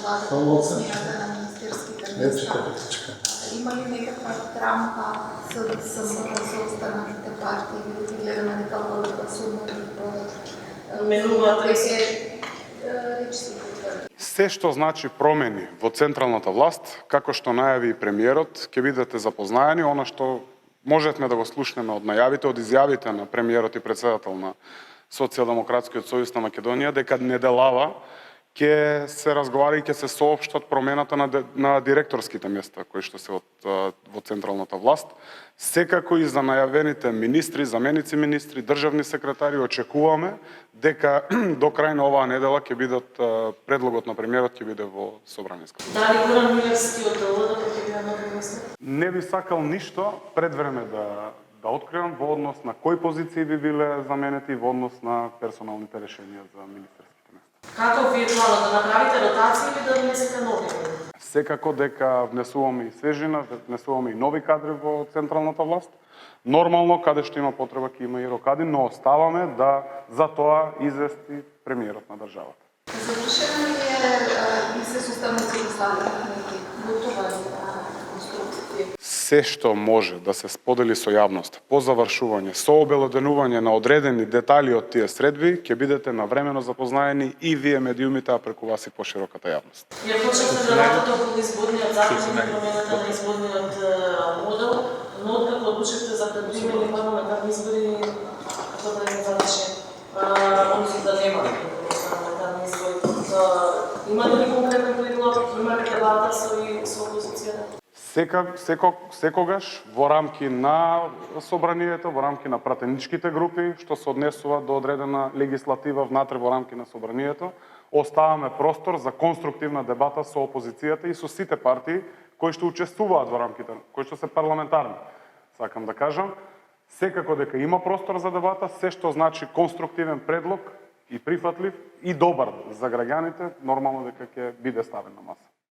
владата по смената на министерските места? Има ли некаква рамка со останалите партии или ги гледаме дека водат сумно менуваат речи? Се што значи промени во централната власт, како што најави и премиерот, ќе бидете запознаени. Она што можевме да го слушнеме од најавите, од изјавите на премиерот и председател на Социјалдемократскиот сојуз на Македонија, дека неделава ќе се разговара и ќе се соопштат промената на директорските места кои што се во централната власт. Секако и за најавените министри, заменици министри, државни секретари очекуваме дека до крај на оваа недела ќе бидат предлогот на премиерот ќе биде во собраниска. Дали Горан Милевски од ДЛД ќе биде на место? Не би сакал ништо пред време да откривам во однос на кои позиции би биле заменети во однос на персоналните решенија за министерските места. Како ви е планот да направите ротација или да внесете нови? Секако дека внесуваме и свежина, внесуваме и нови кадри во централната власт. Нормално, каде што има потреба, ќе има и рокади, но оставаме да за тоа извести премиерот на државата. Завршена ли е и се составници до sada? Готова ли конструкција? Се што може да се сподели со јавност по завршување, со обелоденување на одредени детали од тие средби, ќе бидете навремено запознаени и вие медиумите, а преку вас и пошироката јавност. Ја почнавте работата околу изборниот закон и промената на изборниот модел, но откако одлучивте за предвидени парламентарни избори, тоа да не заврши, односно да нема парламентарни избори. Имате ли конкретен предлог, имате дебата со опозицијата? Секогаш во рамки на собранието, во рамки на пратеничките групи, што се однесува до одредена легислатива внатре во рамки на собранието, оставаме простор за конструктивна дебата со опозицијата и со сите партии кои што учествуваат во рамките, кои што се парламентарни. Сакам да кажам, секако дека има простор за дебата, се што значи конструктивен предлог и прифатлив и добар за граѓаните, нормално дека ќе биде ставен на маса.